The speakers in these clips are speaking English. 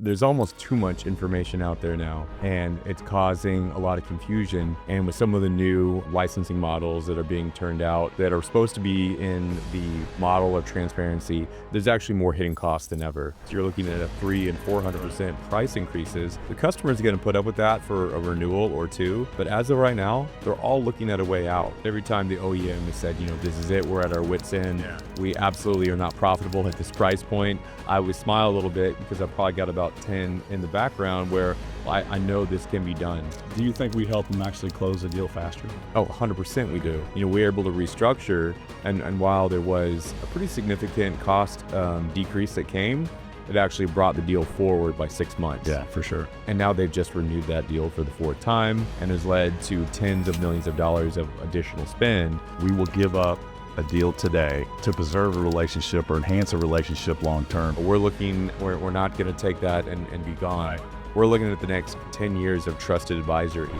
There's almost too much information out there now, and it's causing a lot of confusion. And with some of the new licensing models that are being turned out that are supposed to be in the model of transparency, there's actually more hitting costs than ever. So you're looking at a 300 and 400% price increases. The customers are going to put up with that for a renewal or two, but as of right now, they're all looking at a way out. Every time the OEM has said, this is it, we're at our wits' end. We absolutely are not profitable at this price point. I would smile a little bit because I've probably got about 10 in the background where I know this can be done. Do you think we help them actually close the deal faster? Oh, 100% we do. We're able to restructure, and while there was a pretty significant cost decrease that came, it actually brought the deal forward by 6 months. Yeah, for sure. And now they've just renewed that deal for the 4th time and has led to tens of millions of dollars of additional spend. We will give up a deal today to preserve a relationship or enhance a relationship long term. We're not going to take that and be gone. Right. We're looking at the next 10 years of trusted advisory.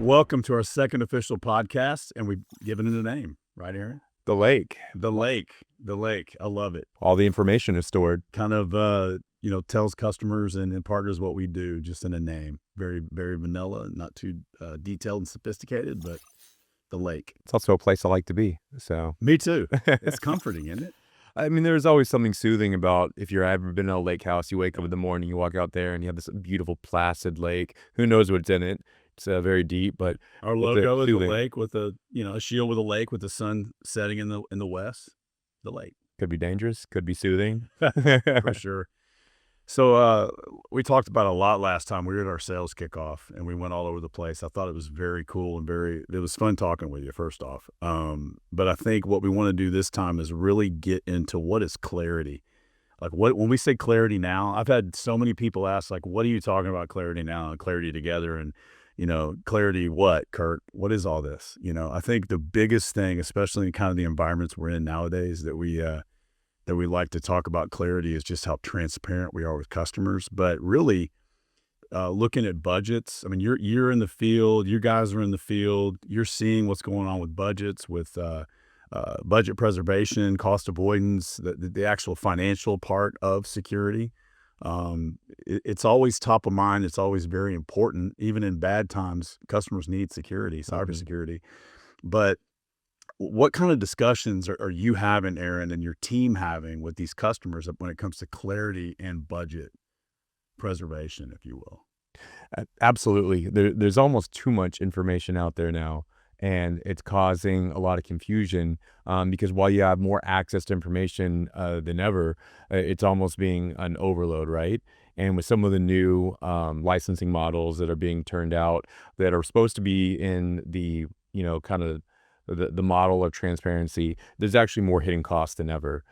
Welcome to our second official podcast, and we've given it a name, right, Aaron? The lake. The lake. I love it. All the information is stored. Kind of, tells customers and partners what we do just in a name. Very, very vanilla, not too detailed and sophisticated, but the lake. It's also a place I like to be. So me too. It's comforting, isn't it? I mean, there's always something soothing about if you've ever been in a lake house, you wake up in the morning, you walk out there and you have this beautiful placid lake. Who knows what's in it? It's very deep, but our logo is a lake with a shield with a lake with the sun setting in the west. The lake could be dangerous, could be soothing, for sure. So we talked about a lot last time. We were at our sales kickoff and we went all over the place. I thought it was very cool and it was fun talking with you. First off, but I think what we want to do this time is really get into what is clarity. Like when we say clarity now, I've had so many people ask, like, what are you talking about clarity now and clarity together? And clarity what, Kirk? What is all this? I think the biggest thing, especially in kind of the environments we're in nowadays, that we like to talk about clarity is just how transparent we are with customers. But really, looking at budgets, I mean, you're in the field, you guys are in the field, you're seeing what's going on with budgets, with budget preservation, cost avoidance, the actual financial part of security. It's always top of mind. It's always very important. Even in bad times, customers need security, cybersecurity. But what kind of discussions are you having, Aaron, and your team having with these customers when it comes to clarity and budget preservation, if you will? Absolutely. There's almost too much information out there now, and it's causing a lot of confusion because while you have more access to information than ever, it's almost being an overload, right? And with some of the new licensing models that are being turned out that are supposed to be in the, kind of the model of transparency, there's actually more hitting costs than ever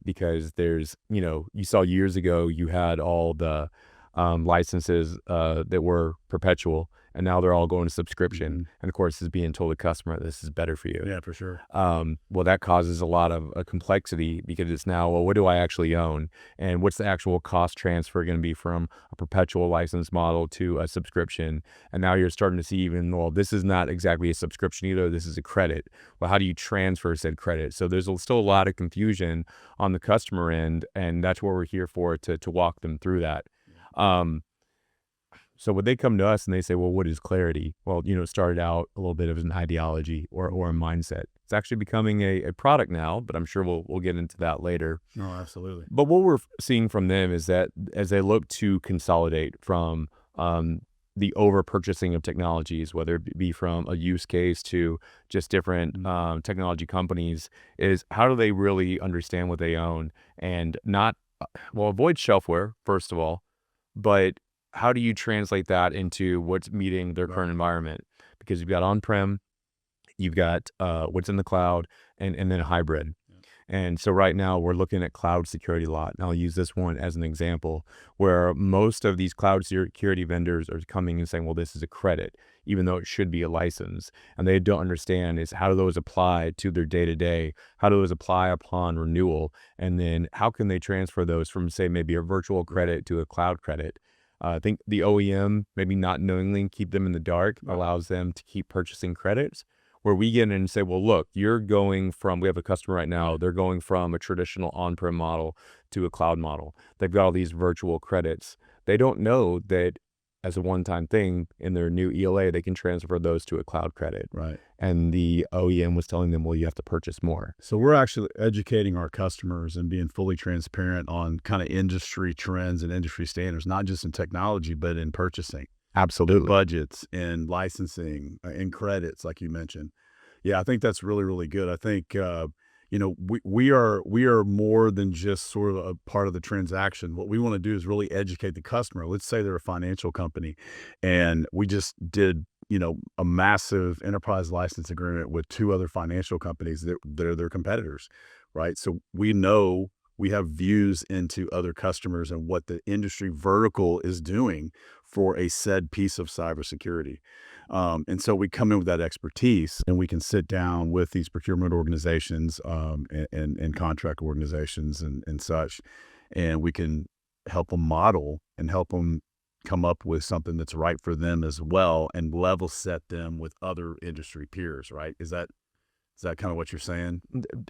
because there's, you saw years ago, you had all the licenses that were perpetual, and now they're all going to subscription. Mm-hmm. And of course, is being told the customer, this is better for you. Yeah, for sure. Well, that causes a lot of complexity because it's now, well, what do I actually own? And what's the actual cost transfer going to be from a perpetual license model to a subscription? And now you're starting to see even, well, this is not exactly a subscription either. This is a credit. Well, how do you transfer said credit? So there's still a lot of confusion on the customer end, and that's what we're here for, to walk them through that. So when they come to us and they say, well, what is clarity? Well, it started out a little bit of an ideology or a mindset. It's actually becoming a product now, but I'm sure we'll get into that later. Oh, absolutely. But what we're seeing from them is that as they look to consolidate from the over purchasing of technologies, whether it be from a use case to just different technology companies, is how do they really understand what they own and not, avoid shelfware, first of all, but how do you translate that into what's meeting their current environment? Because you've got on-prem, you've got what's in the cloud, and then hybrid. Yeah. And so right now we're looking at cloud security a lot. And I'll use this one as an example where most of these cloud security vendors are coming and saying, well, this is a credit, even though it should be a license. And they don't understand is how do those apply to their day-to-day? How do those apply upon renewal? And then how can they transfer those from, say, maybe a virtual credit to a cloud credit? I think the OEM, maybe not knowingly keep them in the dark, allows them to keep purchasing credits, where we get in and say, well, look, we have a customer right now, they're going from a traditional on-prem model to a cloud model. They've got all these virtual credits. They don't know that as a one-time thing in their new ELA, they can transfer those to a cloud credit. Right. And the OEM was telling them, well, you have to purchase more. So we're actually educating our customers and being fully transparent on kind of industry trends and industry standards, not just in technology, but in purchasing. Absolutely. Budgets and licensing and credits, like you mentioned. Yeah, I think that's really, really good. I think, we are more than just sort of a part of the transaction. What we want to do is really educate the customer. Let's say they're a financial company and we just did, a massive enterprise license agreement with 2 other financial companies that are their competitors, right? So we know we have views into other customers and what the industry vertical is doing for a said piece of cybersecurity. And so we come in with that expertise and we can sit down with these procurement organizations and contract organizations and such, and we can help them model and help them come up with something that's right for them as well and level set them with other industry peers, right? Is that kind of what you're saying?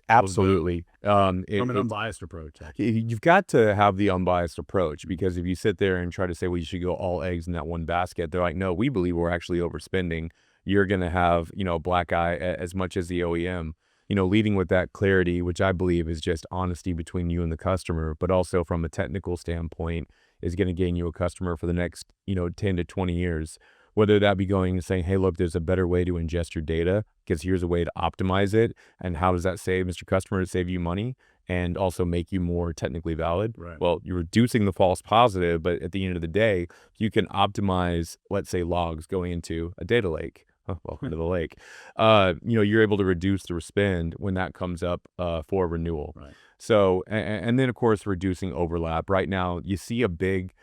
Absolutely. From an unbiased approach. You've got to have the unbiased approach, because if you sit there and try to say, well, you should go all eggs in that one basket, they're like, no, we believe we're actually overspending. You're going to have, a black eye as much as the OEM, leading with that clarity, which I believe is just honesty between you and the customer, but also from a technical standpoint is going to gain you a customer for the next, 10 to 20 years. Whether that be going and saying, hey, look, there's a better way to ingest your data because here's a way to optimize it. And how does that save Mr. Customer? To save you money and also make you more technically valid. Right. Well, you're reducing the false positive, but at the end of the day, you can optimize, let's say, logs going into a data lake. Well, into the lake. You're able to reduce the spend when that comes up for renewal. Right. So, and then of course, reducing overlap. Right now, you see a big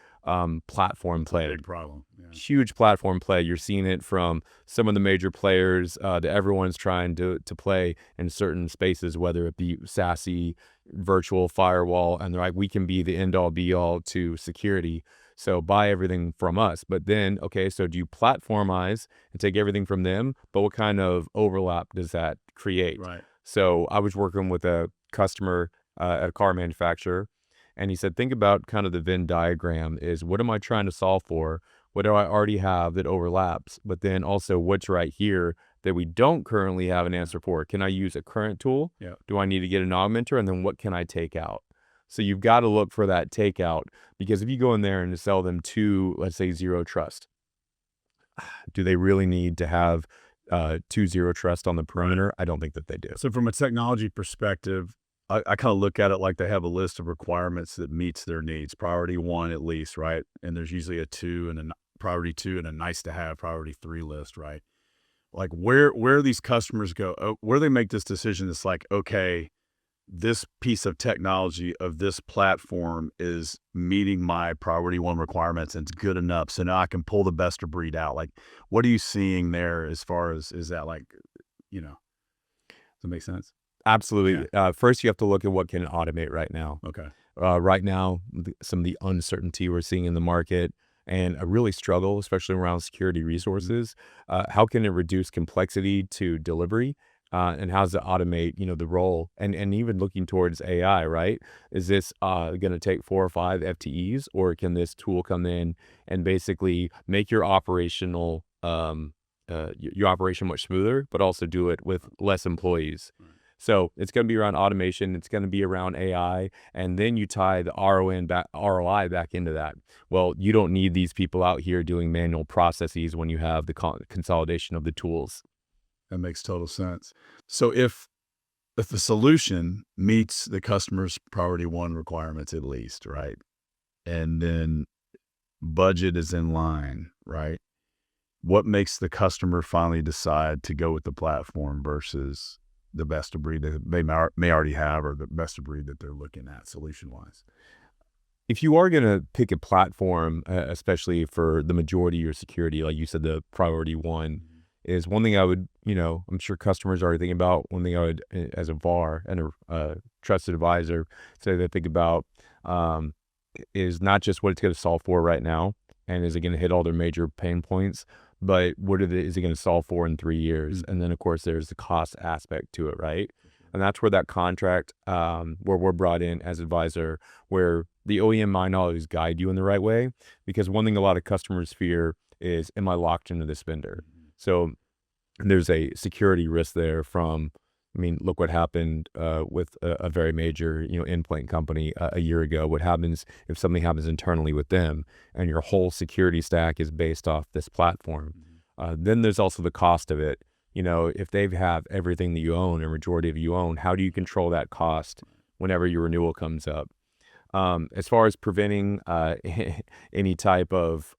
platform play. Big problem. Yeah. Huge platform play. You're seeing it from some of the major players that everyone's trying to play in certain spaces, whether it be SASE, virtual firewall, and they're like, we can be the end all be all to security. So buy everything from us. But then, okay, so do you platformize and take everything from them? But what kind of overlap does that create? Right. So I was working with a customer at a car manufacturer, and he said, think about kind of the Venn diagram is, what am I trying to solve for? What do I already have that overlaps? But then also what's right here that we don't currently have an answer for? Can I use a current tool? Yeah. Do I need to get an augmenter? And then what can I take out? So you've got to look for that takeout, because if you go in there and sell them to, let's say, zero trust, do they really need to have 2 zero trust on the perimeter? I don't think that they do. So from a technology perspective, I kind of look at it like they have a list of requirements that meets their needs. Priority 1 at least, right? And there's usually a 2 and a priority 2 and a nice to have priority 3 list, right? Like where these customers go, where they make this decision, it's like, okay, this piece of technology of this platform is meeting my priority 1 requirements and it's good enough. So now I can pull the best of breed out. Like, what are you seeing there as far as, is that like, does that make sense? Absolutely. Yeah. First, you have to look at what can automate right now. Okay. Right now, some of the uncertainty we're seeing in the market and a really struggle, especially around security resources. How can it reduce complexity to delivery? And how does it automate, the role? And even looking towards AI, right? Is this going to take 4 or 5 FTEs, or can this tool come in and basically make your operational your operation much smoother, but also do it with less employees? Right. So it's going to be around automation. It's going to be around AI, and then you tie the ROI back into that. Well, you don't need these people out here doing manual processes when you have the consolidation of the tools. That makes total sense. So if the solution meets the customer's priority 1 requirements at least, right? And then budget is in line, right? What makes the customer finally decide to go with the platform versus the best of breed that they may already have, or the best of breed that they're looking at solution-wise? If you are going to pick a platform, especially for the majority of your security, like you said, the priority 1, is one thing I would, I'm sure customers are thinking about. One thing I would, as a VAR and a trusted advisor, say they think about is not just what it's going to solve for right now, and is it going to hit all their major pain points, but is it going to solve for in 3 years? And then of course there's the cost aspect to it, right? And that's where that contract, where we're brought in as advisor, where the OEM might not always guide you in the right way, because one thing a lot of customers fear is, am I locked into this vendor? So there's a security risk there from, I mean, look what happened with a very major, endpoint company a year ago. What happens if something happens internally with them and your whole security stack is based off this platform? Then there's also the cost of it. If they have everything that you own, or majority of you own, how do you control that cost whenever your renewal comes up? As far as preventing any type of,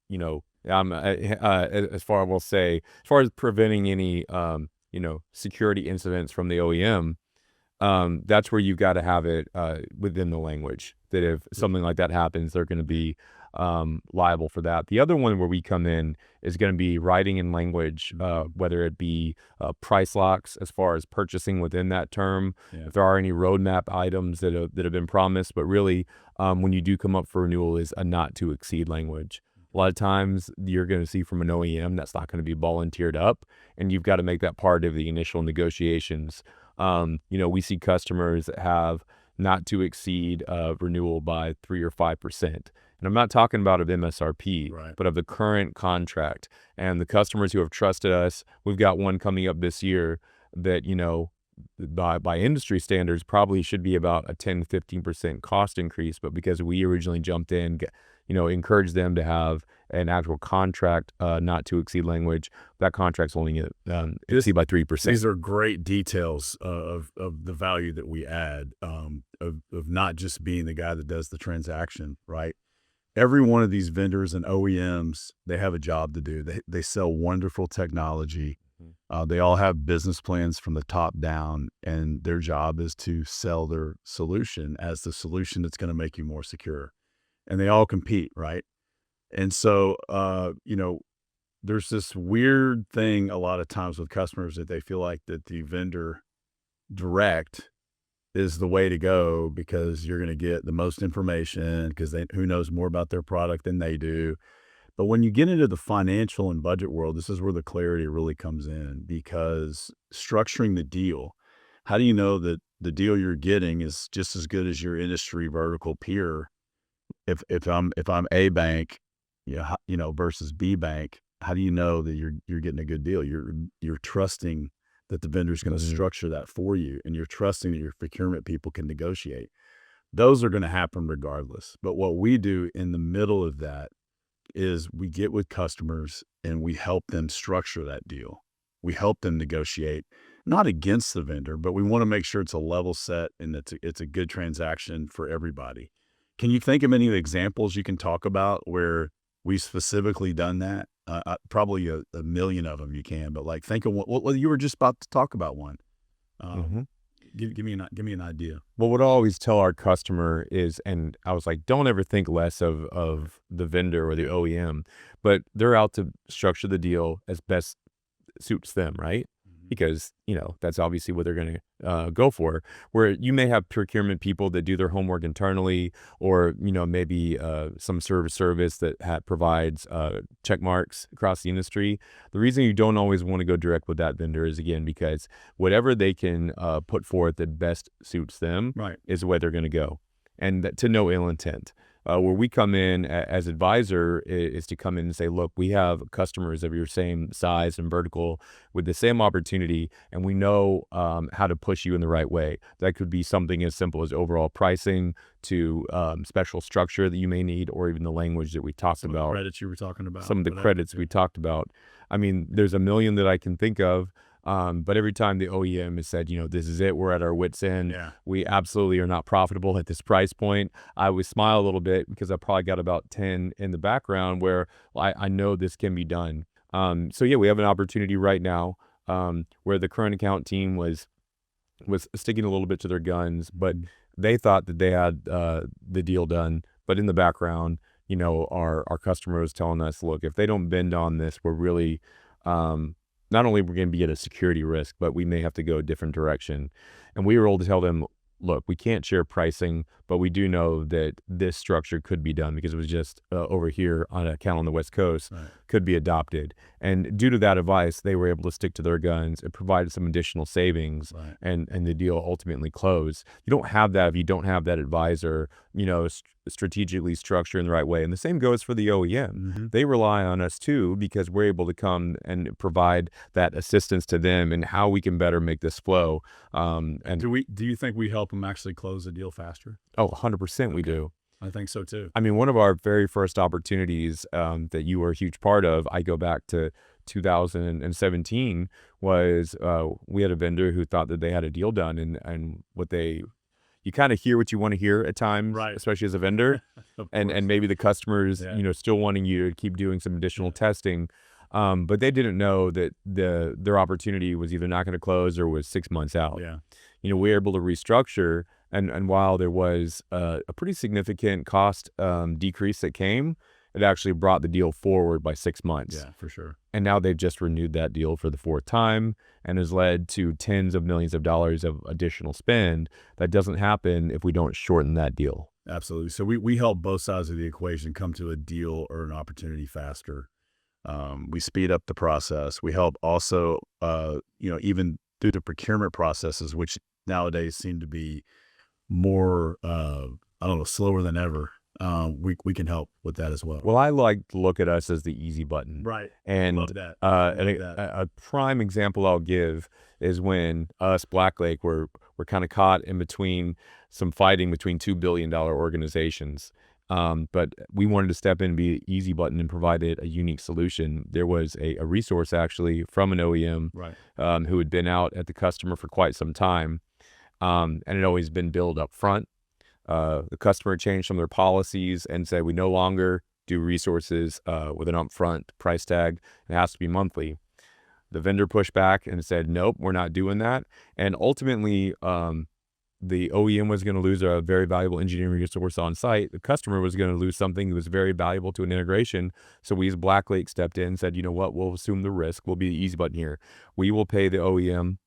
as far as preventing any, security incidents from the OEM, that's where you've got to have it within the language, that if something like that happens, they're going to be liable for that. The other one where we come in is going to be writing in language, whether it be price locks as far as purchasing within that term, if there are any roadmap items that have been promised, but really when you do come up for renewal is a not to exceed language. A lot of times you're going to see from an OEM that's not going to be volunteered up, and you've got to make that part of the initial negotiations. We see customers that have not to exceed renewal by 3 or 5%. And I'm not talking about of MSRP, Right. but of the current contract. And the customers who have trusted us, we've got one coming up this year that, by industry standards probably should be about a 10-15% cost increase. But because we originally jumped in, encouraged them to have an actual contract not to exceed language, that contract's only exceed by 3%. These are great details of the value that we add, of not just being the guy that does the transaction, right? Every one of these vendors and OEMs, they have a job to do. They sell wonderful technology. They all have business plans from the top down, and their job is to sell their solution as the solution that's going to make you more secure. And they all compete, right? And so, there's this weird thing a lot of times with customers that they feel like that the vendor direct is the way to go because you're going to get the most information, because who knows more about their product than they do. But when you get into the financial and budget world, this is where the clarity really comes in, because structuring the deal, how do you know that the deal you're getting is just as good as your industry vertical peer? If I'm A bank, versus B bank, how do you know that you're getting a good deal? You're trusting that the vendor's going to structure that for you, and you're trusting that your procurement people can negotiate. Those are going to happen regardless. But what we do in the middle of that is we get with customers and we help them structure that deal. We help them negotiate, not against the vendor, but we want to make sure it's a level set and it's a good transaction for everybody. Can you think of any examples you can talk about where we've specifically done that? Probably a million of them you can, but think of what you were just about to talk about one. Give me an idea. Well, what I always tell our customer is, and I was like, don't ever think less of the vendor or the OEM, but they're out to structure the deal as best suits them, right? Because, that's obviously what they're going to go for. Where you may have procurement people that do their homework internally, or, maybe some service that provides check marks across the industry. The reason you don't always want to go direct with that vendor is, again, because whatever they can put forth that best suits them is the way they're going to go. And to no ill intent. Where we come in as advisor is to come in and say, look, we have customers of your same size and vertical with the same opportunity, and we know how to push you in the right way. That could be something as simple as overall pricing to special structure that you may need, or even the language that we talked about. Some credits you were talking about. Some of the credits we talked about. I mean, there's a million that I can think of. But every time the OEM has said, this is it, we're at our wits' end, we absolutely are not profitable at this price point, I always smile a little bit, because I probably got about 10 in the background where I know this can be done. So yeah, we have an opportunity right now where the current account team was sticking a little bit to their guns, but they thought that they had the deal done. But in the background, our customer was telling us, look, if they don't bend on this, we're really not only we're going to be at a security risk, but we may have to go a different direction. And we were able to tell them, look, we can't share pricing, but we do know that this structure could be done because it was just over here on an account on the West Coast, Right. could be adopted. And due to that advice, they were able to stick to their guns. It provided some additional savings, Right. and the deal ultimately closed. You don't have that if you don't have that advisor, strategically structured in the right way. And the same goes for the OEM. Mm-hmm. They rely on us too because we're able to come and provide that assistance to them and how we can better make this flow. And Do you think we help them actually close the deal faster? 100% we Okay. do. I think so too. I mean, one of our very first opportunities that you were a huge part of, I go back to 2017, was we had a vendor who thought that they had a deal done, and you kind of hear what you want to hear at times, Right. especially as a vendor, Of and course. maybe the customers, Yeah. still wanting you to keep doing some additional Yeah. testing. But they didn't know that their opportunity was either not going to close or was 6 months out. Yeah. We were able to restructure, and while there was a pretty significant cost decrease that came, it actually brought the deal forward by 6 months. Yeah, for sure. And now they've just renewed that deal for the 4th time and has led to tens of millions of dollars of additional spend. That doesn't happen if we don't shorten that deal. Absolutely. So we help both sides of the equation come to a deal or an opportunity faster. We speed up the process. We help also, even through the procurement processes, which nowadays seem to be more, slower than ever. We can help with that as well. Well, I like to look at us as the easy button. Right. And Love that. a prime example I'll give is when us, BlackLake, were kind of caught in between some fighting between $2 billion organizations. But we wanted to step in and be the easy button and provided a unique solution. There was a resource actually from an OEM Right. who had been out at the customer for quite some time, and it had always been billed up front. The customer changed some of their policies and said, we no longer do resources with an upfront price tag. It has to be monthly. The vendor pushed back and said, nope, we're not doing that. And ultimately, the OEM was going to lose a very valuable engineering resource on site. The customer was going to lose something that was very valuable to an integration. So we as BlackLake stepped in and said, you know what, we'll assume the risk. We'll be the easy button here. We will pay the OEM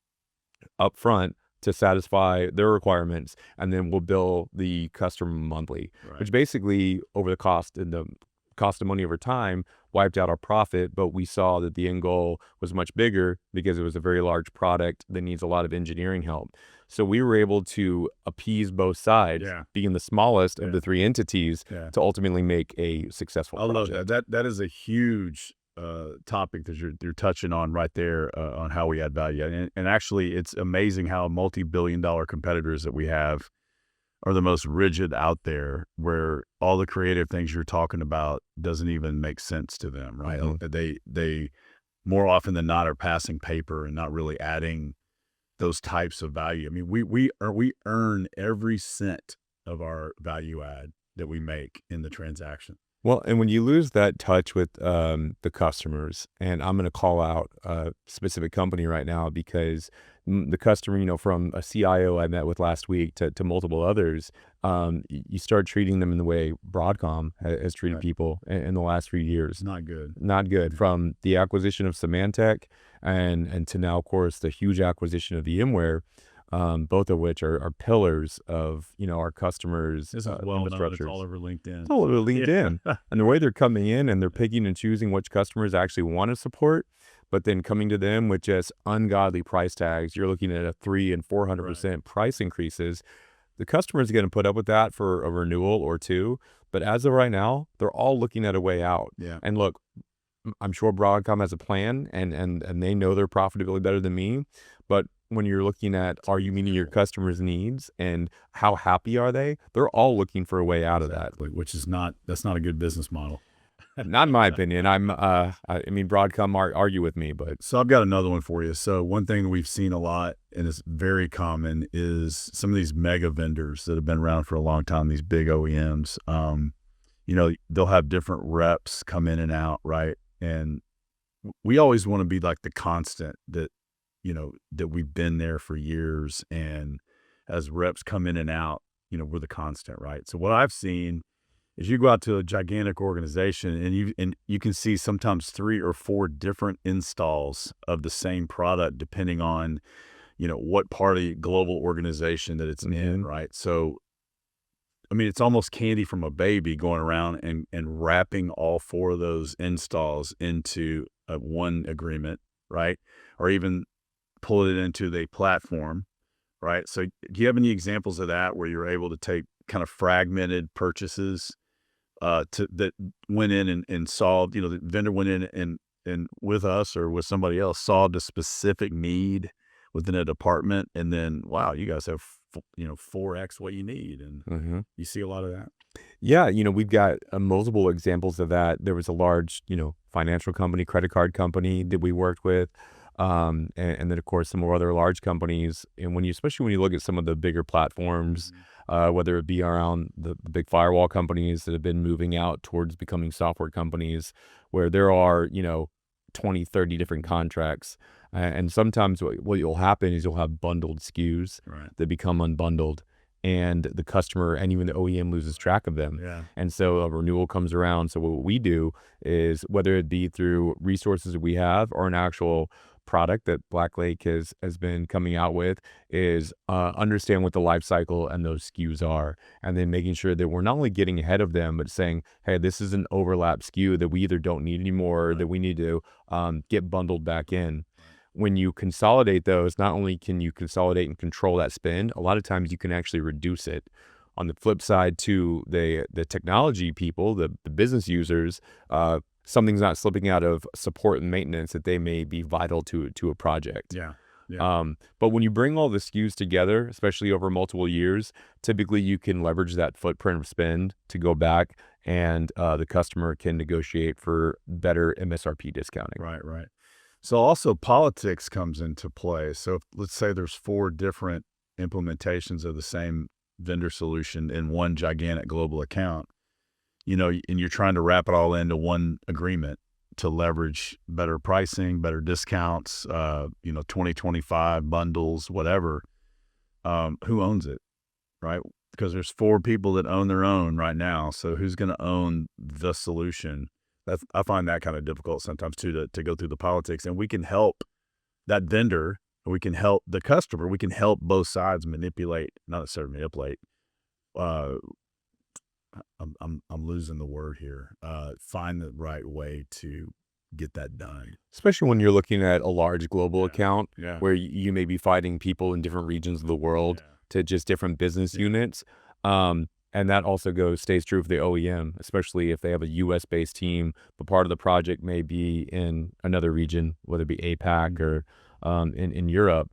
up front to satisfy their requirements, and then we'll bill the customer monthly, Right. which basically over the cost of money over time wiped out our profit. But we saw that the end goal was much bigger because it was a very large product that needs a lot of engineering help. So we were able to appease both sides, Yeah. being the smallest of Yeah. the 3 entities, Yeah. to ultimately make a successful I love project. that. That is a huge topic that you're touching on right there, on how we add value. And actually, it's amazing how multi-billion-dollar competitors that we have are the most rigid out there, where all the creative things you're talking about doesn't even make sense to them, right? Mhm. They more often than not are passing paper and not really adding those types of value. I mean, we earn every cent of our value add that we make in the transaction. Well, and when you lose that touch with the customers, and I'm going to call out a specific company right now because the customer, from a CIO I met with last week to multiple others, you start treating them in the way Broadcom has treated Right. people in the last few years. It's not good. Not good. Yeah. From the acquisition of Symantec and to now, of course, the huge acquisition of VMware, both of which are pillars of our customers' This is well known. It's infrastructures. all over LinkedIn. It's all over LinkedIn. Yeah. And the way they're coming in and they're picking and choosing which customers actually want to support, but then coming to them with just ungodly price tags. You're looking at a 300 and 400% price increases. The customer is going to put up with that for a renewal or two. But as of right now, they're all looking at a way out. Yeah. And look, I'm sure Broadcom has a plan and they know their profitability better than me. But when you're looking at, are you meeting your customers' needs and how happy are they? They're all looking for a way out of that. Exactly, which is that's not a good business model. Not in my opinion. I mean, Broadcom argue with me, but So I've got another one for you. So one thing we've seen a lot, and it's very common, is some of these mega vendors that have been around for a long time, these big OEMs. They'll have different reps come in and out, right? And we always want to be like the constant that we've been there for years. And as reps come in and out, we're the constant, right? So what I've seen is you go out to a gigantic organization and you can see sometimes 3 or 4 different installs of the same product, depending on, what part of the global organization that it's in, right? So, I mean, it's almost candy from a baby going around and wrapping all 4 of those installs into one agreement, right? Or even pull it into the platform, right? So do you have any examples of that where you're able to take kind of fragmented purchases that went in and solved, the vendor went in and with us or with somebody else solved a specific need within a department, and then, wow, you guys have 4x what you need, and you see a lot of that. Yeah, we've got multiple examples of that. There was a large, financial company, credit card company that we worked with. And then of course some more other large companies. And especially when you look at some of the bigger platforms, whether it be around the big firewall companies that have been moving out towards becoming software companies, where there are, 20, 30 different contracts. And sometimes what will happen is you'll have bundled SKUs that become unbundled, and the customer and even the OEM loses track of them. Yeah. And so a renewal comes around. So what we do is, whether it be through resources that we have or an actual product that BlackLake has been coming out with, is understand what the life cycle and those SKUs are, and then making sure that we're not only getting ahead of them, but saying, hey, this is an overlap SKU that we either don't need anymore, or that we need to get bundled back in. When you consolidate those, not only can you consolidate and control that spend, a lot of times you can actually reduce it. On the flip side, to the technology people, the business users, something's not slipping out of support and maintenance that they may be vital to a project. Yeah. But when you bring all the SKUs together, especially over multiple years, typically you can leverage that footprint of spend to go back, and the customer can negotiate for better MSRP discounting. Right. So also politics comes into play. So let's say there's 4 different implementations of the same vendor solution in one gigantic global account, and you're trying to wrap it all into one agreement to leverage better pricing, better discounts, 2025 bundles, whatever. Who owns it, right? Because there's 4 people that own their own right now. So who's going to own the solution? I find that kind of difficult sometimes too, to go through the politics. And we can help that vendor, we can help the customer, we can help both sides manipulate, not necessarily manipulate. I'm losing the word here. Find the right way to get that done. Especially when you're looking at a large global account, Yeah. where you may be fighting people in different regions of the world to just different business units. And that also stays true for the OEM, especially if they have a US based team, but part of the project may be in another region, whether it be APAC or in Europe.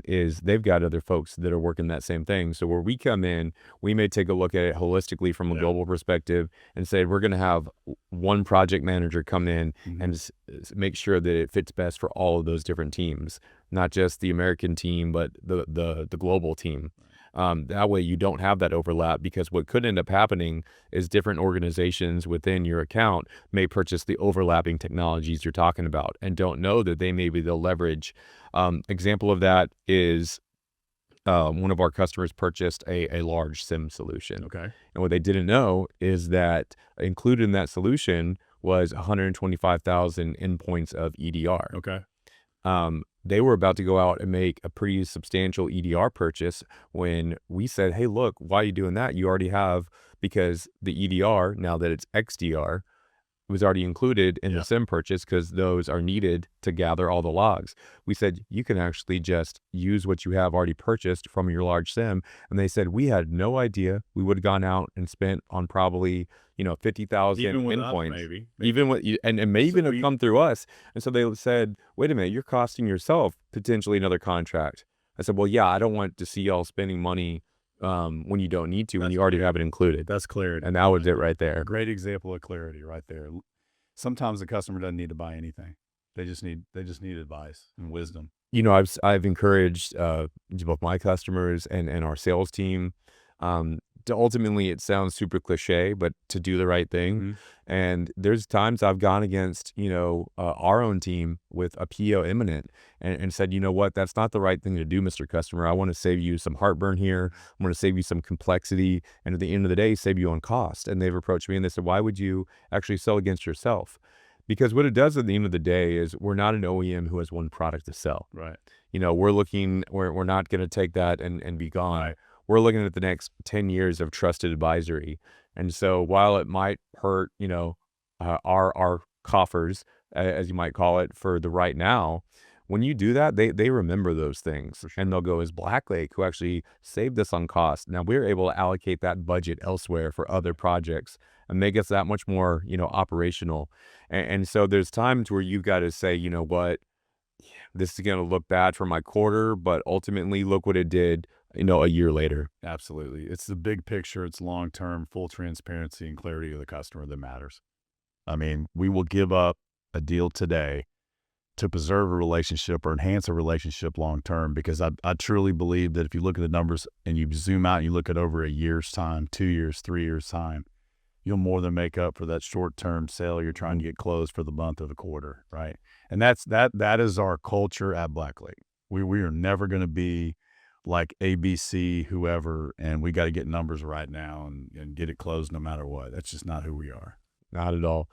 Is they've got other folks that are working that same thing. So where we come in, we may take a look at it holistically from a global perspective and say, we're going to have one project manager come in and make sure that it fits best for all of those different teams, not just the American team, but the global team. That way you don't have that overlap, because what could end up happening is different organizations within your account may purchase the overlapping technologies you're talking about and don't know that they'll leverage. Example of that is one of our customers purchased a large SIM solution. Okay. And what they didn't know is that included in that solution was 125,000 endpoints of EDR. Okay. They were about to go out and make a pretty substantial EDR purchase when we said, hey, look, why are you doing that? You already have, because the EDR, now that it's XDR, was already included in the SIM purchase, because those are needed to gather all the logs. We said, you can actually just use what you have already purchased from your large SIM. And they said, we had no idea. We would have gone out and spent on probably, 50,000 endpoints. Maybe. Even with you, and may even have come through us. And so they said, wait a minute, you're costing yourself potentially another contract. I said, well, yeah, I don't want to see y'all spending money when you don't need to, when you already have it included. That's clarity. And that was it right there. Great example of clarity right there. Sometimes the customer doesn't need to buy anything. They just need advice and wisdom. I've encouraged both my customers and our sales team to ultimately, it sounds super cliche, but to do the right thing. And there's times I've gone against, our own team with a PO imminent and said, you know what, that's not the right thing to do, Mr. Customer. I want to save you some heartburn here. I'm going to save you some complexity. And at the end of the day, save you on cost. And they've approached me and they said, why would you actually sell against yourself? Because what it does at the end of the day is we're not an OEM who has one product to sell. Right. We're not going to take that and be gone. Right. We're looking at the next 10 years of trusted advisory. And so while it might hurt, our coffers, as you might call it, for the right now, when you do that, they remember those things. For sure. And they'll go, is BlackLake who actually saved us on cost. Now we're able to allocate that budget elsewhere for other projects and make us that much more, operational. And so there's times where you've got to say, you know what, this is going to look bad for my quarter, but ultimately look what it did, a year later. Absolutely. It's the big picture. It's long-term, full transparency and clarity of the customer that matters. I mean, we will give up a deal today to preserve a relationship or enhance a relationship long-term, because I truly believe that if you look at the numbers and you zoom out and you look at over a year's time, 2 years, 3 years time, you'll more than make up for that short-term sale you're trying to get closed for the month or the quarter, right? And that is our culture at BlackLake. We are never going to be like ABC, whoever, and we got to get numbers right now and get it closed no matter what. That's just not who we are. Not at all.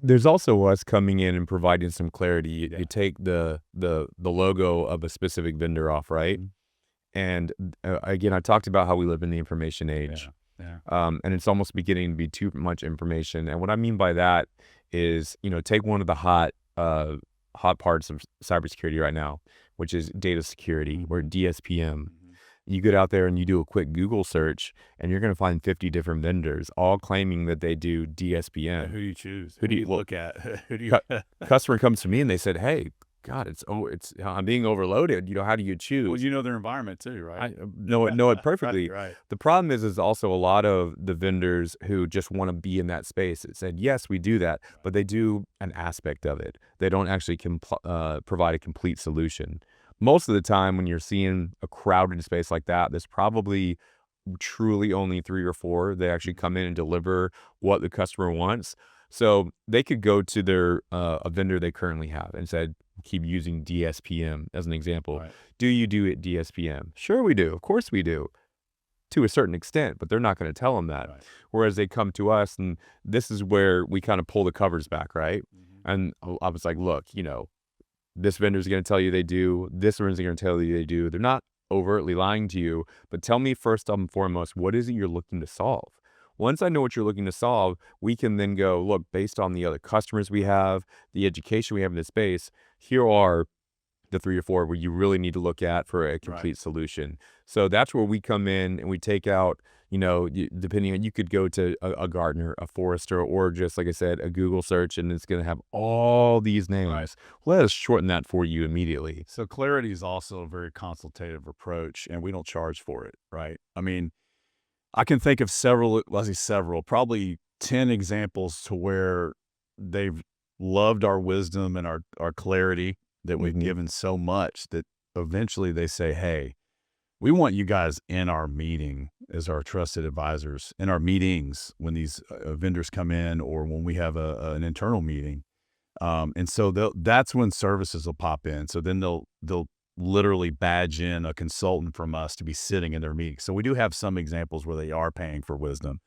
There's also us coming in and providing some clarity. You take the logo of a specific vendor off, right? And again, I talked about how we live in the information age. And it's almost beginning to be too much information. And what I mean by that is, take one of the hot parts of cybersecurity right now, which is data security, or DSPM. You get out there and you do a quick Google search, and you're going to find 50 different vendors, all claiming that they do DSPM. Who do you choose? Who do you look at? Who do you? Customer comes to me and they said, "Hey, God, I'm being overloaded. How do you choose?" Well, you know their environment too, right? I know it perfectly. Right. The problem is also a lot of the vendors who just want to be in that space. It said, yes, we do that, but they do an aspect of it. They don't actually provide a complete solution. Most of the time when you're seeing a crowded space like that, there's probably truly only 3 or 4 that actually come in and deliver what the customer wants. So they could go to their a vendor they currently have and said, keep using DSPM as an example. Right. Do you do it DSPM? Sure we do. Of course we do. To a certain extent, but they're not going to tell them that. Right. Whereas they come to us, and this is where we kind of pull the covers back, right? And I was like, look, this vendor's going to tell you they do. This vendor's going to tell you they do. They're not overtly lying to you, but tell me first and foremost, what is it you're looking to solve? Once I know what you're looking to solve, we can then go, look, based on the other customers we have, the education we have in this space, here are the 3 or 4 where you really need to look at for a complete solution. So that's where we come in and we take out, depending on, you could go to a Gartner, a Forrester, or just, like I said, a Google search, and it's going to have all these names. Right. Let us shorten that for you immediately. So clarity is also a very consultative approach, and we don't charge for it, right? I mean, I can think of probably 10 examples to where they've loved our wisdom and our clarity that we've given so much that eventually they say, hey, we want you guys in our meeting as our trusted advisors, in our meetings when these vendors come in, or when we have an internal meeting. And so that's when services will pop in. So then they'll literally badge in a consultant from us to be sitting in their meeting. So we do have some examples where they are paying for wisdom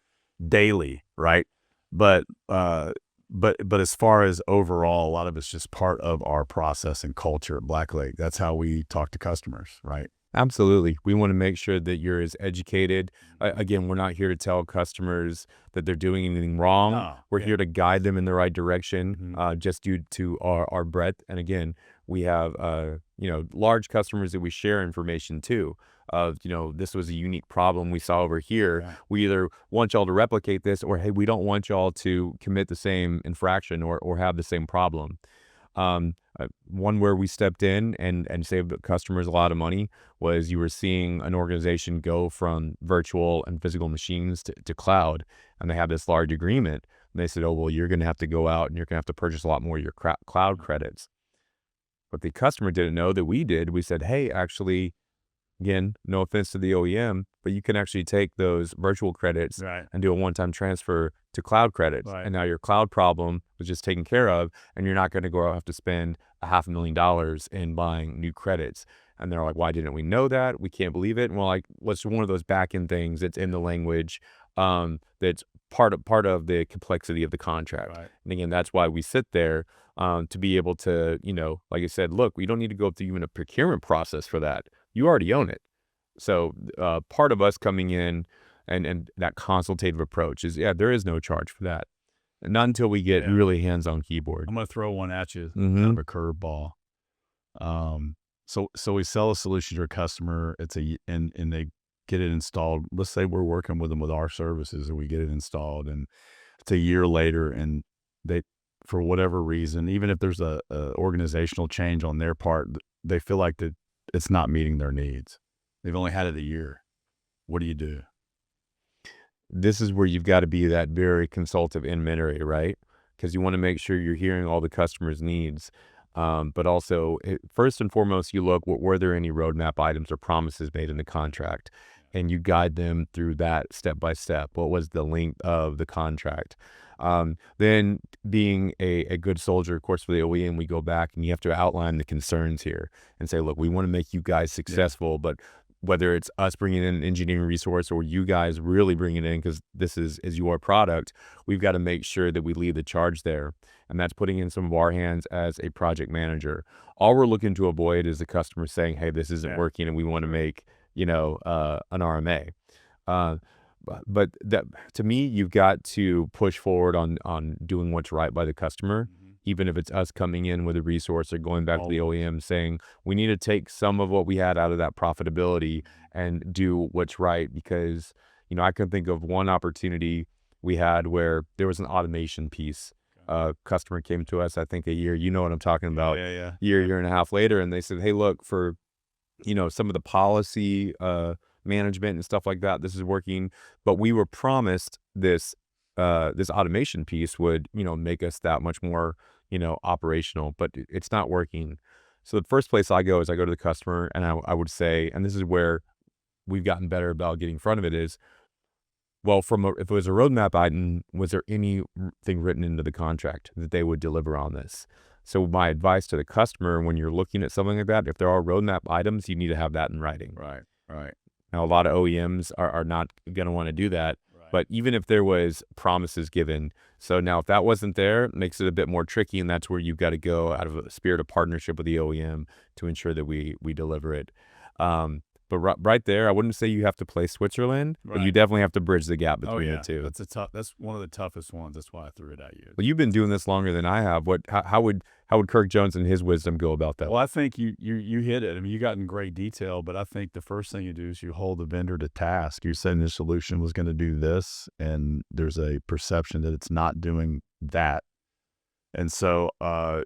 daily, right? But as far as overall, a lot of it's just part of our process and culture at BlackLake. That's how we talk to customers, right? Absolutely. We want to make sure that you're as educated. Again, we're not here to tell customers that they're doing anything wrong. No, we're here to guide them in the right direction, just due to our breadth. And again, we have, large customers that we share information to. This was a unique problem we saw over here. Right. We either want y'all to replicate this, or, hey, we don't want y'all to commit the same infraction or have the same problem. One where we stepped in and saved customers a lot of money was, you were seeing an organization go from virtual and physical machines to cloud, and they had this large agreement. And they said, oh, well, you're going to have to go out and you're going to have to purchase a lot more of your cloud credits. But the customer didn't know that we did. We said, hey, actually, again, no offense to the OEM, but you can actually take those virtual credits and do a one-time transfer to cloud credits. Right. And now your cloud problem was just taken care of, and you're not going to go out and have to spend $500,000 in buying new credits. And they're like, why didn't we know that? We can't believe it. And we're like, what's one of those back-end things that's in the language that's part of the complexity of the contract. Right. And again, that's why we sit there to be able to, like I said, look, we don't need to go through even a procurement process for that. You already own it. So part of us coming in and that consultative approach is, there is no charge for that. Not until we get really hands-on keyboard. I'm going to throw one at you, Mm-hmm. kind of a curveball. So we sell a solution to a customer. And they get it installed. Let's say we're working with them with our services, and we get it installed, and it's a year later, and they, for whatever reason, even if there's a organizational change on their part, they feel like that it's not meeting their needs. They've only had it a year. What do you do? This is where you've got to be that very consultative intermediary, right? Because you want to make sure you're hearing all the customer's needs. But also, first and foremost, you look, were there any roadmap items or promises made in the contract? And you guide them through that step by step. What was the length of the contract? Then being a good soldier, of course, for the OEM, we go back and you have to outline the concerns here and say, look, we want to make you guys successful, but whether it's us bringing in an engineering resource or you guys really bringing it in because this is your product, we've got to make sure that we lead the charge there. And that's putting in some of our hands as a project manager. All we're looking to avoid is the customer saying, hey, this isn't working and we want to make, an RMA. But that, to me, you've got to push forward on doing what's right by the customer, even if it's us coming in with a resource or going back to the OEM saying, we need to take some of what we had out of that profitability and do what's right. Because, I can think of one opportunity we had where there was an automation piece. Customer came to us, I think a year, you know what I'm talking about, year and a half later. And they said, hey, look, for, some of the policy, management and stuff like that, this is working, but we were promised this automation piece would make us that much more operational, but it's not working. So the first place I go is I go to the customer and I would say, and this is where we've gotten better about getting in front of it, is, well, if it was a roadmap item, was there anything written into the contract that they would deliver on this? So my advice to the customer, when you're looking at something like that, if there are roadmap items, you need to have that in writing. Right. Now, a lot of OEMs are not going to want to do that, but even if there was promises given, so now if that wasn't there, it makes it a bit more tricky, and that's where you've got to go out of a spirit of partnership with the OEM to ensure that we deliver it. But right there, I wouldn't say you have to play Switzerland, but you definitely have to bridge the gap between the two. That's one of the toughest ones. That's why I threw it at you. Well, you've been doing this longer than I have. How would Kirk Jones and his wisdom go about that? Well, I think you hit it. I mean, you got in great detail, but I think the first thing you do is you hold the vendor to task. You're saying this solution was going to do this, and there's a perception that it's not doing that. And so,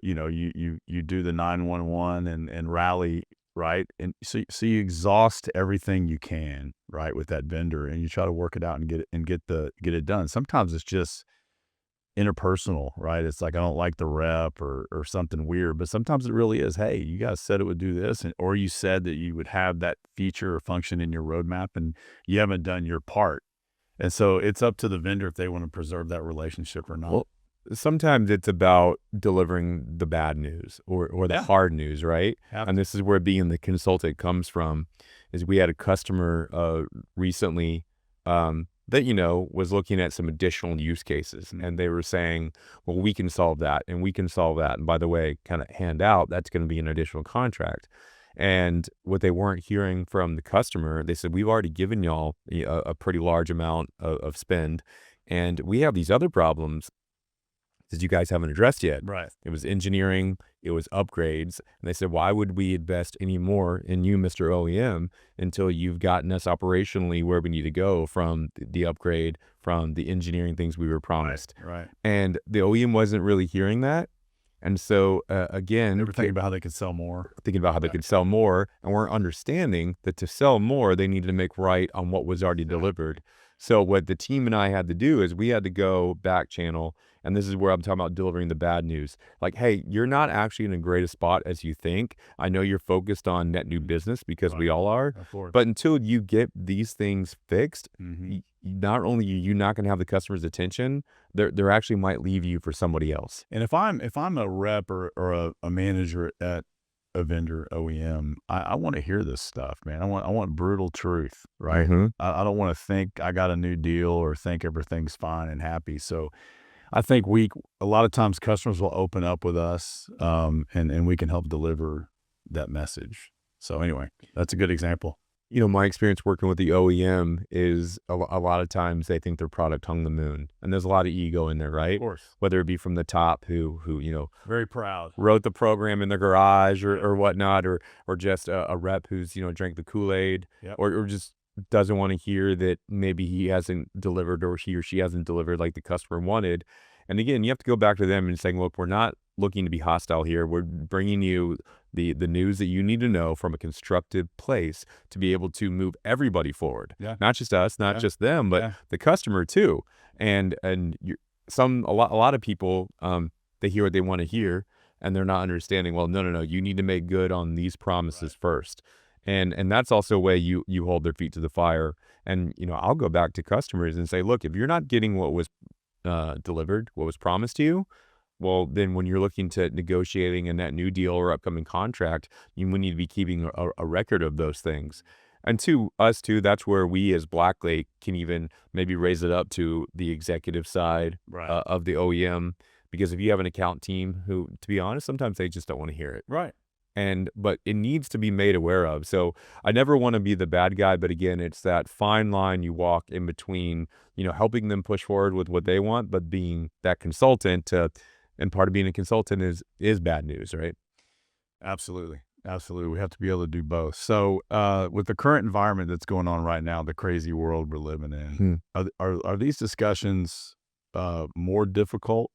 you do the 911 and rally. Right. And so you exhaust everything you can, right, with that vendor, and you try to work it out and get it done. Sometimes it's just interpersonal, right? It's like, I don't like the rep or something weird, but sometimes it really is, hey, you guys said it would do this, or you said that you would have that feature or function in your roadmap and you haven't done your part. And so it's up to the vendor if they want to preserve that relationship or not. Well, sometimes it's about delivering the bad news or the hard news, right? And this is where being the consultant comes from. Is we had a customer recently that was looking at some additional use cases, and they were saying, well, we can solve that, and we can solve that, and by the way, kind of hand out, that's going to be an additional contract. And what they weren't hearing from the customer, they said, we've already given y'all a pretty large amount of spend, and we have these other problems that you guys haven't addressed yet. Right. It was engineering, it was upgrades. And they said, why would we invest any more in you, Mr. OEM, until you've gotten us operationally where we need to go from the upgrade, from the engineering things we were promised. Right. And the OEM wasn't really hearing that. And so, again, they were thinking about how they could sell more. And we're understanding that to sell more, they needed to make right on what was already delivered. So what the team and I had to do is we had to go back channel, and this is where I'm talking about delivering the bad news. Like, hey, you're not actually in a great spot as you think. I know you're focused on net new business because we all are, of course. But until you get these things fixed, not only are you not going to have the customer's attention, they're actually might leave you for somebody else. And if I'm a rep or a manager at a vendor OEM, I want to hear this stuff, man. I want brutal truth, right? Mm-hmm. I don't want to think I got a new deal or think everything's fine and happy. So I think a lot of times customers will open up with us, and we can help deliver that message. So anyway, that's a good example. My experience working with the OEM is a lot of times they think their product hung the moon, and there's a lot of ego in there, Of right? course. Whether it be from the top who Very proud. wrote the program in their garage Yep. or whatnot, or just a rep who's drank the Kool-Aid, Yep. or just doesn't want to hear that maybe he hasn't delivered or he or she hasn't delivered like the customer wanted. And again, you have to go back to them and saying, look, we're not looking to be hostile here. We're bringing you the news that you need to know from a constructive place to be able to move everybody forward. Yeah. Not just us, not Yeah. just them, but Yeah. the customer too. And a lot of people, they hear what they want to hear, and they're not understanding, well, no, you need to make good on these promises first. And that's also a way you hold their feet to the fire. And I'll go back to customers and say, look, if you're not getting what was delivered, what was promised to you, well, then when you're looking to negotiating a net new deal or upcoming contract, you need to be keeping a record of those things. And to us too, that's where we as BlackLake can even maybe raise it up to the executive side Right. of the OEM. Because if you have an account team who, to be honest, sometimes they just don't want to hear it. Right. But it needs to be made aware of. So I never want to be the bad guy, but again, it's that fine line you walk in between, helping them push forward with what they want, but being that consultant and part of being a consultant is bad news, right? Absolutely. Absolutely. We have to be able to do both. So with the current environment that's going on right now, the crazy world we're living in, are these discussions more difficult?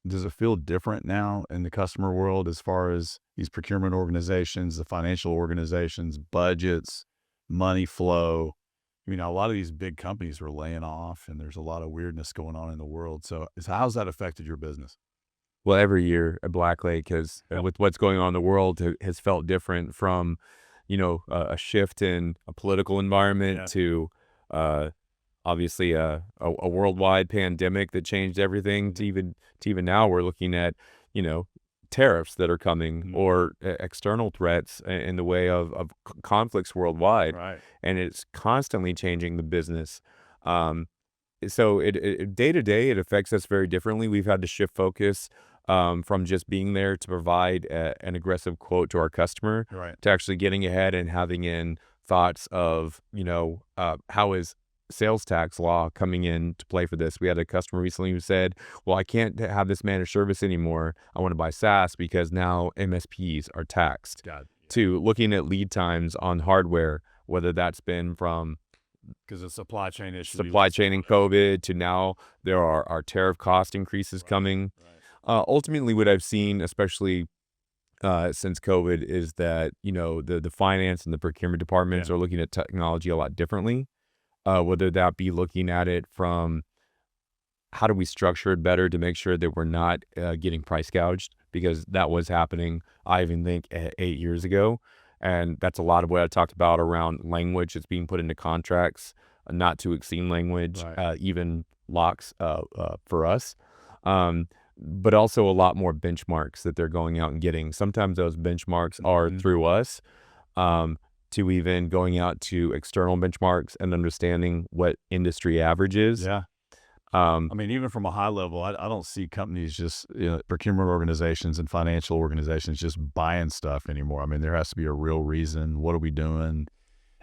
Does it feel different now in the customer world as far as these procurement organizations, the financial organizations, budgets, money flow? A lot of these big companies are laying off, and there's a lot of weirdness going on in the world. So how's that affected your business? Well, every year at BlackLake Yep. with what's going on in the world, has felt different from, a shift in a political environment Yeah. to, obviously a worldwide pandemic that changed everything to even now we're looking at, tariffs that are coming or external threats in the way of conflicts worldwide. Right. And it's constantly changing the business. So it day to day, it affects us very differently. We've had to shift focus from just being there to provide an aggressive quote to our customer, Right. to actually getting ahead and having in thoughts of, how is sales tax law coming in to play for this. We had a customer recently who said, well, I can't have this managed service anymore. I want to buy SaaS because now MSPs are taxed. To looking at lead times on hardware, whether that's been from Because of supply chain issues. supply chain and COVID to now there are tariff cost increases coming. Right. Ultimately, what I've seen, especially since COVID, is that, the finance and the procurement departments are looking at technology a lot differently. Whether that be looking at it from how do we structure it better to make sure that we're not getting price gouged, because that was happening, I even think, 8 years ago. And that's a lot of what I talked about around language that's being put into contracts, not to exceed language, even locks for us. But also a lot more benchmarks that they're going out and getting. Sometimes those benchmarks are through us, to even going out to external benchmarks and understanding what industry average is. Yeah. Even from a high level, I don't see companies just, procurement organizations and financial organizations just buying stuff anymore. There has to be a real reason. What are we doing?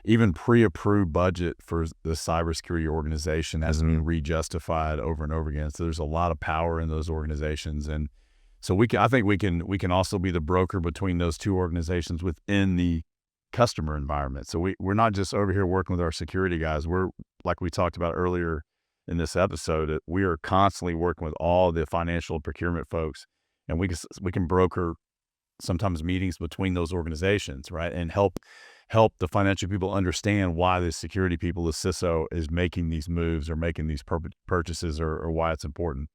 Even pre-approved budget for the cybersecurity organization hasn't been rejustified over and over again. So there's a lot of power in those organizations. And so I think we can also be the broker between those two organizations within the customer environment. So we're not just over here working with our security guys. We're, like we talked about earlier in this episode, we are constantly working with all the financial procurement folks, and we can broker sometimes meetings between those organizations, right? And help the financial people understand why the security people, the CISO, is making these moves or making these purchases or why it's important.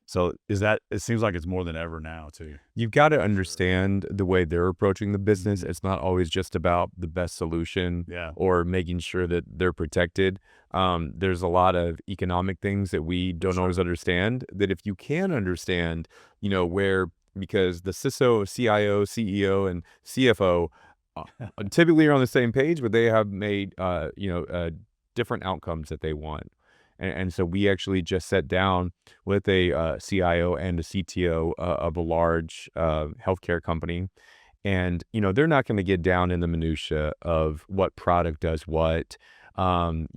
So it seems like it's more than ever now too. You've got to understand the way they're approaching the business. It's not always just about the best solution or making sure that they're protected. There's a lot of economic things that we don't always understand, that if you can understand, where because the CISO, CIO, CEO, and CFO typically are on the same page, but they have made different outcomes that they want. And so we actually just sat down with a CIO and a CTO of a large healthcare company. And, they're not going to get down in the minutia of what product does what. Can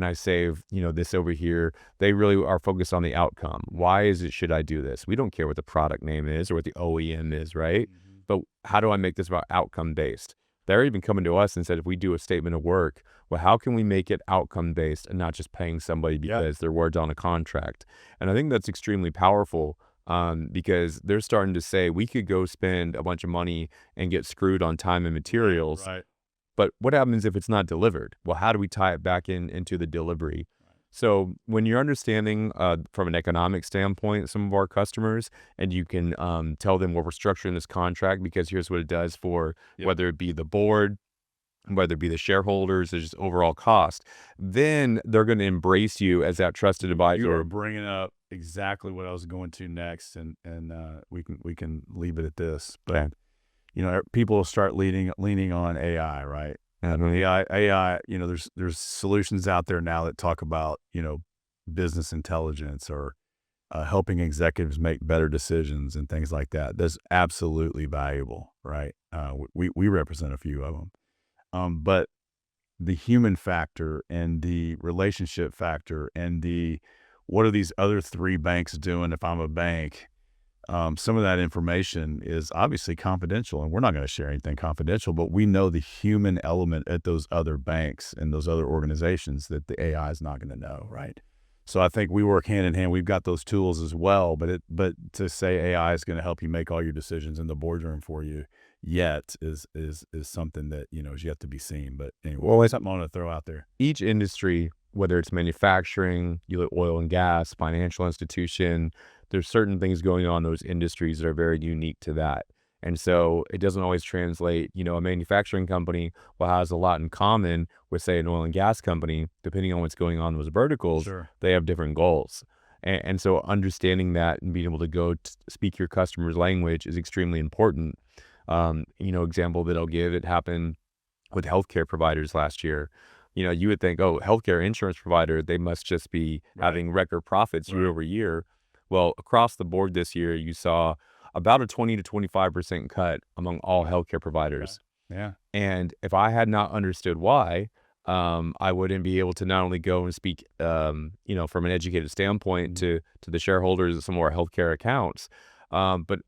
I save, this over here? They really are focused on the outcome. Why should I do this? We don't care what the product name is or what the OEM is, right? Mhm. But how do I make this about outcome based? They're even coming to us and said, if we do a statement of work, well, how can we make it outcome based and not just paying somebody Yeah. because their word's on a contract? And I think that's extremely powerful, because they're starting to say we could go spend a bunch of money and get screwed on time and materials. Right. But what happens if it's not delivered? Well, how do we tie it back into the delivery? So when you're understanding from an economic standpoint, some of our customers, and you can tell them, well, we're structuring this contract because here's what it does for Yep. whether it be the board, whether it be the shareholders, or just overall cost, then they're going to embrace you as that trusted You advisor. are bringing up exactly what I was going to next, and we can leave it at this. But people will start leaning on AI, right? AI. There's solutions out there now that talk about business intelligence or helping executives make better decisions and things like that. That's absolutely valuable, right? We represent a few of them, but the human factor and the relationship factor and what are these other three banks doing if I'm a bank? Some of that information is obviously confidential, and we're not going to share anything confidential, but we know the human element at those other banks and those other organizations that the AI is not going to know, right? So I think we work hand in hand. We've got those tools as well, but to say AI is going to help you make all your decisions in the boardroom for you yet is something that is yet to be seen. But anyway, Well, something I want to throw out there. Each industry, whether it's manufacturing, oil and gas, financial institution, there's certain things going on in those industries that are very unique to that. And so it doesn't always translate. A manufacturing company has a lot in common with, say, an oil and gas company. Depending on what's going on in those verticals, Sure. they have different goals. And so understanding that and being able to go speak your customer's language is extremely important. Example that I'll give, it happened with healthcare providers last year. You would think, oh, healthcare insurance provider, they must just be Right. having record profits year Right. over year. Well, across the board this year, you saw about a 20 to 25% cut among all healthcare providers. Yeah. And if I had not understood why, I wouldn't be able to not only go and speak, from an educated standpoint to the shareholders of some of our healthcare accounts, but,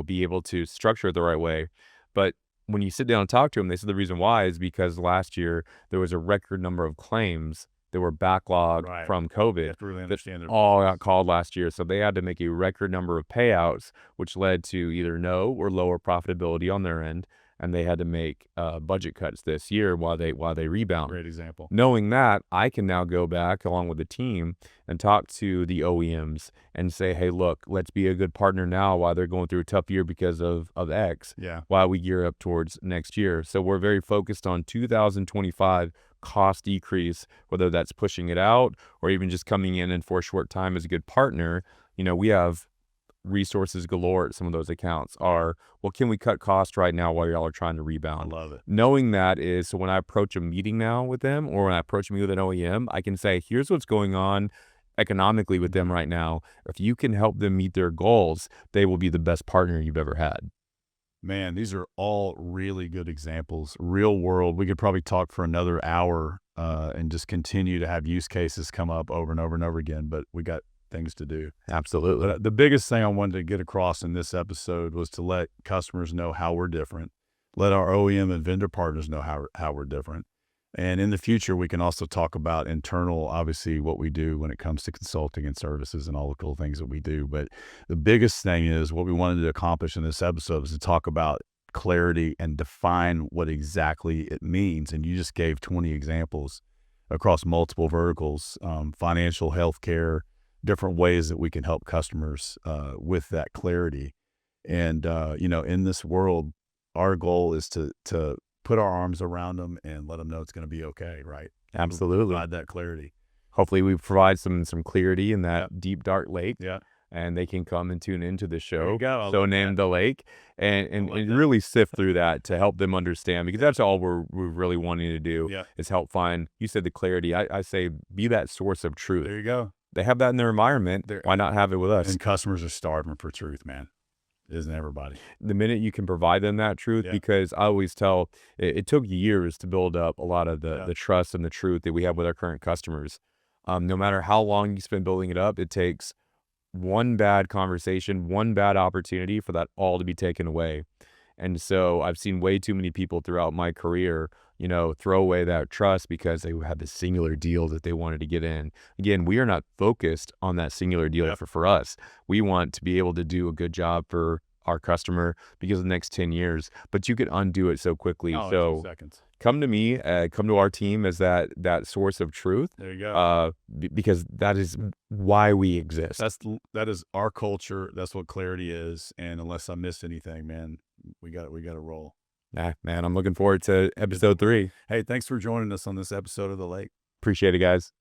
be able to structure it the right way. But when you sit down and talk to them, they said the reason why is because last year there was a record number of claims that were backlogged Right. from You COVID have to really that understand their all business. got called last year. So they had to make a record number of payouts, which led to either no or lower profitability on their end. And they had to make budget cuts this year while they rebound. Great example. Knowing that, I can now go back along with the team and talk to the OEMs and say, hey, look, let's be a good partner now while they're going through a tough year because of X, Yeah. while we gear up towards next year. So we're very focused on 2025 cost decrease, whether that's pushing it out or even just coming in and for a short time as a good partner. We have resources galore at some of those accounts are, well, can we cut costs right now while y'all are trying to I rebound? love it. Knowing that is, so when I approach a meeting now with them or when I approach me with an OEM, I can say, here's what's going on economically with them right now. If you can help them meet their goals, they will be the best partner you've ever had. Man, these are all really good examples. Real world. We could probably talk for another hour and just continue to have use cases come up over and over and over again, but we got things to do. Absolutely. But the biggest thing I wanted to get across in this episode was to let customers know how we're different, let our OEM and vendor partners know how we're different. And in the future, we can also talk about internal, obviously, what we do when it comes to consulting and services and all the cool things that we do. But the biggest thing is what we wanted to accomplish in this episode is to talk about clarity and define what exactly it means. And you just gave 20 examples across multiple verticals, financial, healthcare, different ways that we can help customers with that clarity. And, in this world, our goal is to put our arms around them and let them know it's going to be okay, right? Absolutely. Provide that clarity. Hopefully we provide some clarity in that deep, dark lake. Yeah. and they can come and tune into the There show, you go. I so like named that. The Lake, and like that. really sift through that to help them understand, because that's all we're really wanting to do Yeah. is help find, you said the clarity. I say be that source of truth. There you go. They have that in their environment. Why not have it with us? And customers are starving for truth, man. Isn't everybody? The minute you can provide them that truth, Yeah. because I always tell, it took years to build up a lot of Yeah. the trust and the truth that we have with our current customers. No matter how long you spend building it up, it takes one bad conversation, one bad opportunity for that all to be taken away. And so I've seen way too many people throughout my career, throw away that trust because they had the singular deal that they wanted to get in. Again, we are not focused on that singular deal Yep. for us. We want to be able to do a good job for our customer because of the next 10 years, but you could undo it so quickly. Oh, So 2 seconds. come to me, come to our team as that source of truth, There you go. because that is why we exist. That is our culture. That's what clarity is. And unless I missed anything, man, we got to roll. Man, I'm looking forward to episode 3. Hey, thanks for joining us on this episode of The Lake. Appreciate it, guys.